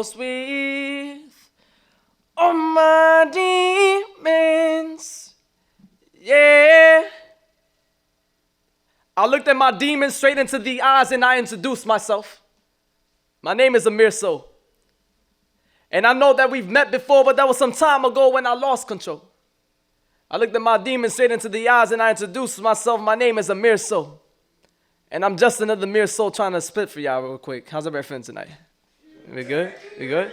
close with all my demons. Yeah. I looked at my demons straight into the eyes and I introduced myself. My name is Amere. And I know that we've met before, but that was some time ago when I lost control. I looked at my demons straight into the eyes and I introduced myself. My name is Amere. And I'm just another mere soul trying to spit for y'all real quick. How's everybody feeling tonight? We good? We good?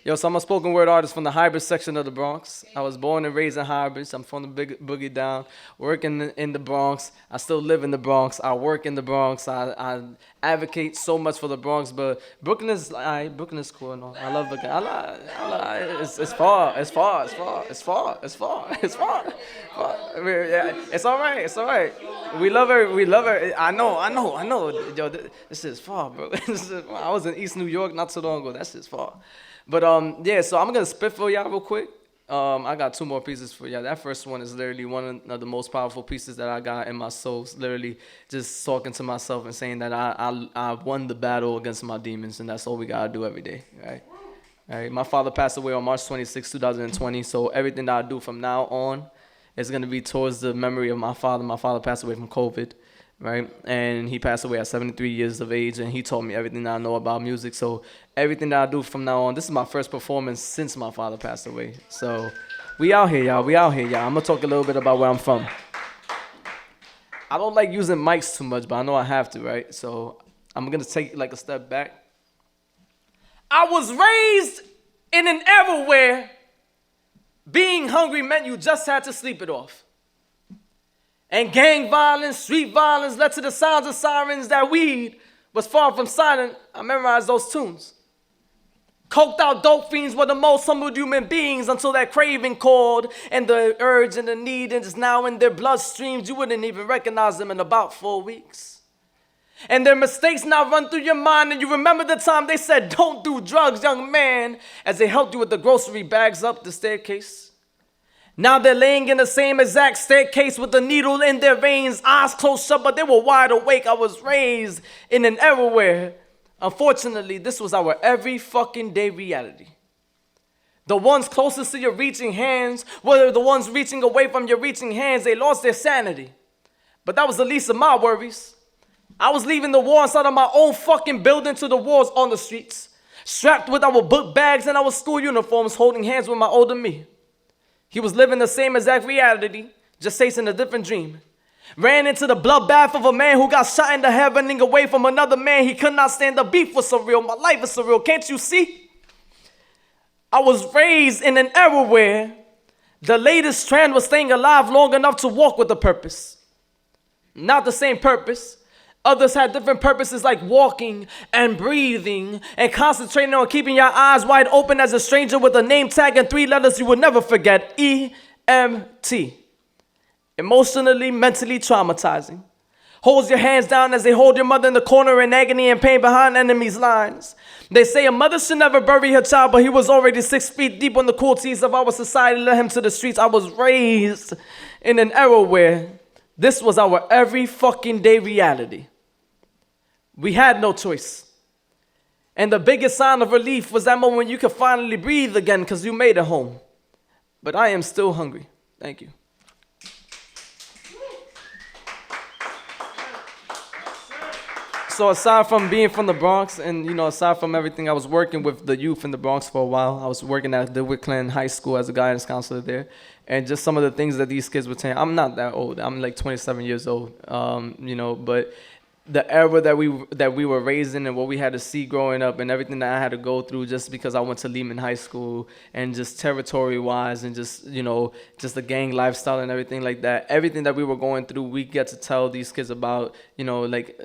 Yo, so I'm a spoken word artist from the hybrid section of the Bronx. I was born and raised in hybrids. I'm from the big boogie down, working in the Bronx. I still live in the Bronx. I work in the Bronx. I advocate so much for the Bronx, but Brooklyn is cool and all. I love Brooklyn. It's far. Yeah, it's all right. We love her. I know. Yo, this is far, bro. I was in East New York not so long ago. That shit's far. But yeah, so I'm gonna spit for y'all real quick. I got two more pieces for y'all. That first one is literally one of the most powerful pieces that I got in my soul. It's literally just talking to myself and saying that I won the battle against my demons, and that's all we gotta do every day, right? All right. My father passed away on March 26, 2020. So everything that I do from now on is gonna be towards the memory of my father. My father passed away from COVID. Right, and he passed away at 73 years of age, and he taught me everything that I know about music. So everything that I do from now on, this is my first performance since my father passed away. So we out here, y'all. I'm gonna talk a little bit about where I'm from. I don't like using mics too much, but I know I have to, right? So I'm gonna take like a step back. I was raised in an era where being hungry meant you just had to sleep it off. And gang violence, street violence led to the sounds of sirens. That weed was far from silent. I memorized those tunes. Coked out dope fiends were the most humble human beings until that craving called, and the urge and the need is now in their bloodstreams. You wouldn't even recognize them in about 4 weeks. And their mistakes now run through your mind, and you remember the time they said, "Don't do drugs, young man," as they helped you with the grocery bags up the staircase. Now they're laying in the same exact staircase with a needle in their veins, eyes closed shut, but they were wide awake. I was raised in an era where, unfortunately, this was our every fucking day reality. The ones closest to your reaching hands were the ones reaching away from your reaching hands. They lost their sanity. But that was the least of my worries. I was leaving the war inside of my own fucking building to the wars on the streets, strapped with our book bags and our school uniforms, holding hands with my older me. He was living the same exact reality, just chasing a different dream. Ran into the bloodbath of a man who got shot in the head, running away from another man. He could not stand. The beef was surreal. My life is surreal. Can't you see? I was raised in an era where the latest strand was staying alive long enough to walk with a purpose. Not the same purpose. Others had different purposes like walking and breathing and concentrating on keeping your eyes wide open as a stranger with a name tag and 3 letters you would never forget. EMT. Emotionally, mentally traumatizing. Holds your hands down as they hold your mother in the corner in agony and pain behind enemies' lines. They say a mother should never bury her child, but he was already 6 feet deep on the cruelties of our society, led him to the streets. I was raised in an era where this was our every fucking day reality. We had no choice. And the biggest sign of relief was that moment when you could finally breathe again because you made it home. But I am still hungry. Thank you. So aside from being from the Bronx and, aside from everything, I was working with the youth in the Bronx for a while. I was working at the Wickland High School as a guidance counselor there. And just some of the things that these kids were saying. I'm not that old. I'm like 27 years old, but the era that we were raised in and what we had to see growing up and everything that I had to go through just because I went to Lehman High School and just territory-wise and just the gang lifestyle and everything like that. Everything that we were going through, we get to tell these kids about,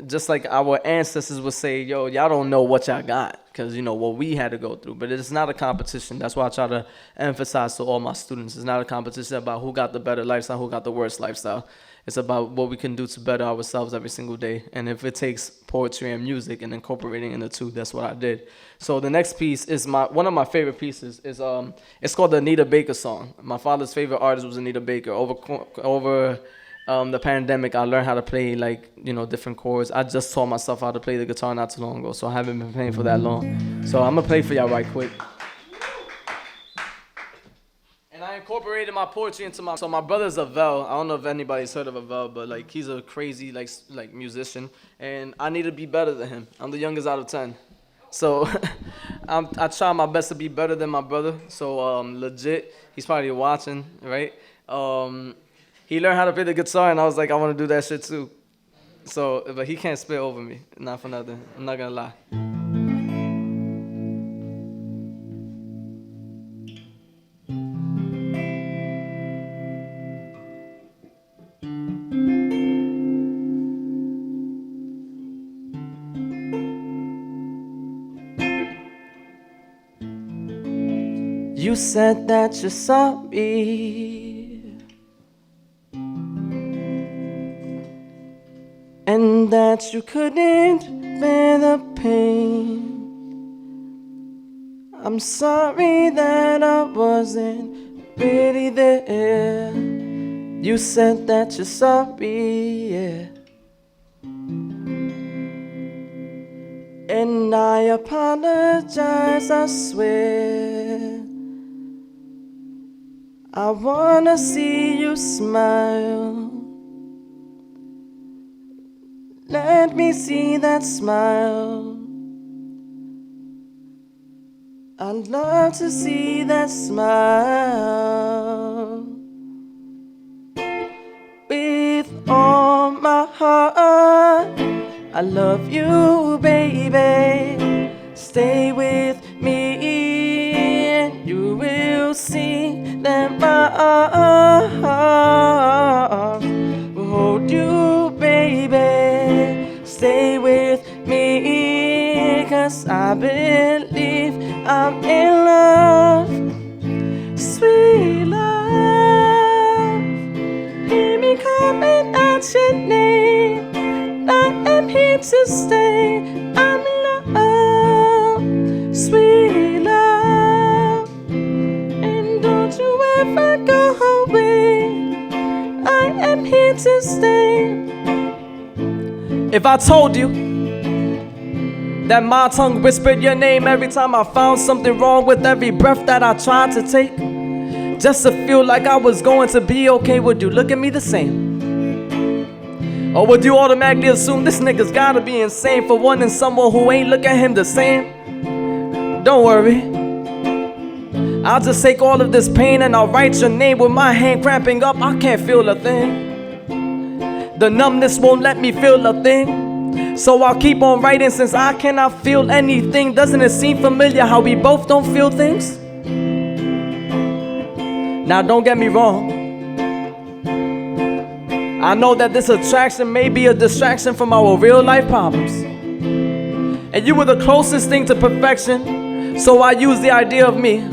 just like our ancestors would say, yo, y'all don't know what y'all got because, what we had to go through. But it's not a competition. That's why I try to emphasize to all my students. It's not a competition about who got the better lifestyle, who got the worst lifestyle. It's about what we can do to better ourselves every single day. And if it takes poetry and music and incorporating in the two, that's what I did. So the next piece is one of my favorite pieces. It's called the Anita Baker song. My father's favorite artist was Anita Baker. Over the pandemic, I learned how to play like, different chords. I just taught myself how to play the guitar not too long ago, so I haven't been playing for that long. So I'm gonna play for y'all right quick. And I incorporated my poetry into my. So my brother's Avel. I don't know if anybody's heard of Avel, but like he's a crazy like musician, and I need to be better than him. I'm the youngest out of 10, so I try my best to be better than my brother. So legit, he's probably watching, right? He learned how to play the guitar, and I was like, I want to do that shit too. So, but he can't spit over me, not for nothing. I'm not gonna lie. You said that you're sorry, and that you couldn't bear the pain. I'm sorry that I wasn't really there. You said that you're sorry, yeah. And I apologize, I swear. I wanna see you smile. Let me see that smile. I'd love to see that smile. With all my heart, I love you, baby. Stay with me and you will see that my arms will hold you, baby. Stay with me, 'cause I believe I'm in love. Sweet love, hear me calling out your name. I am here to stay. I'm in love, sweet love, and don't you ever go away. I am here to stay. If I told you that my tongue whispered your name every time I found something wrong with every breath that I tried to take, just to feel like I was going to be okay, would you look at me the same? Or would you automatically assume this nigga's gotta be insane for wanting someone who ain't look at him the same? Don't worry, I'll just take all of this pain and I'll write your name with my hand cramping up. I can't feel a thing. The numbness won't let me feel a thing. So I'll keep on writing since I cannot feel anything. Doesn't it seem familiar how we both don't feel things? Now don't get me wrong, I know that this attraction may be a distraction from our real life problems. And you were the closest thing to perfection, so I use the idea of me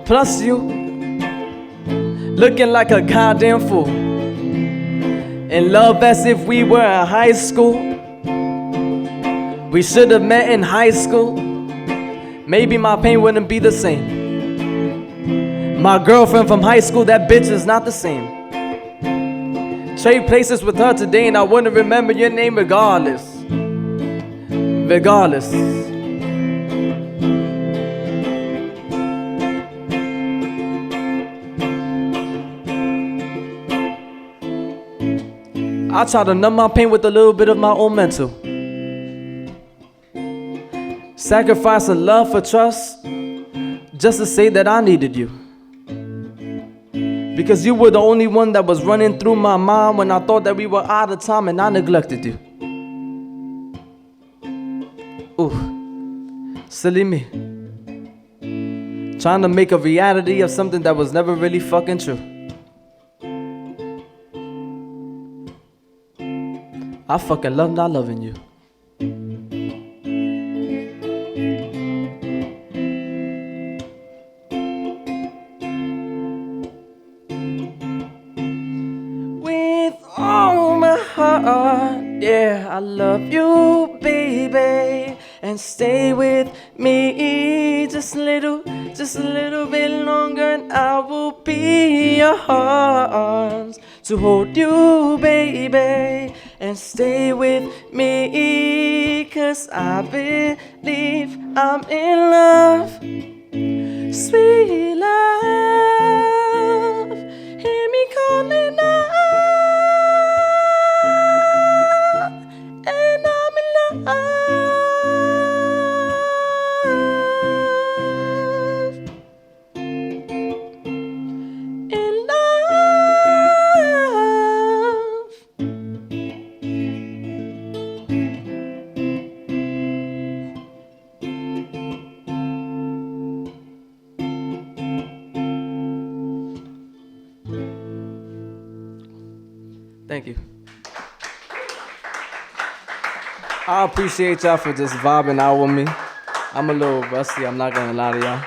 plus you looking like a goddamn fool, in love as if we were in high school. We should have met in high school. Maybe my pain wouldn't be the same. My girlfriend from high school, that bitch is not the same. Trade places with her today and I wouldn't remember your name regardless. Regardless. I try to numb my pain with a little bit of my own mental. Sacrifice of love for trust, just to say that I needed you. Because you were the only one that was running through my mind when I thought that we were out of time and I neglected you. Ooh, silly me. Trying to make a reality of something that was never really fucking true. I fucking love not loving you. Oh, my heart, yeah, I love you, baby, and stay with me just a little bit longer, and I will be your arms to hold you, baby, and stay with me. 'Cause I believe I'm in love, sweet love. Hear me calling out, and I'm in love. In love. Thank you. I appreciate y'all for just vibing out with me. I'm a little rusty, I'm not gonna lie to y'all.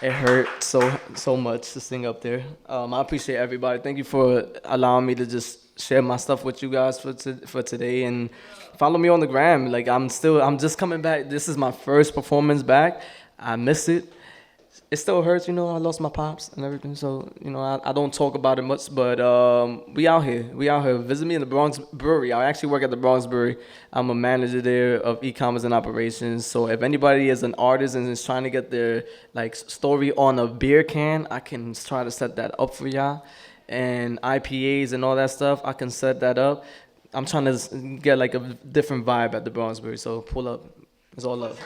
It hurt so much to sing up there. I appreciate everybody. Thank you for allowing me to just share my stuff with you guys for today, and follow me on the gram. Like I'm just coming back. This is my first performance back. I miss it. It still hurts, you know. I lost my pops and everything, so you know I don't talk about it much. But we out here. We out here. Visit me in the Bronx Brewery. I actually work at the Bronx Brewery. I'm a manager there of e-commerce and operations. So if anybody is an artist and is trying to get their like story on a beer can, I can try to set that up for y'all. And IPAs and all that stuff, I can set that up. I'm trying to get like a different vibe at the Bronx Brewery. So pull up. It's all love.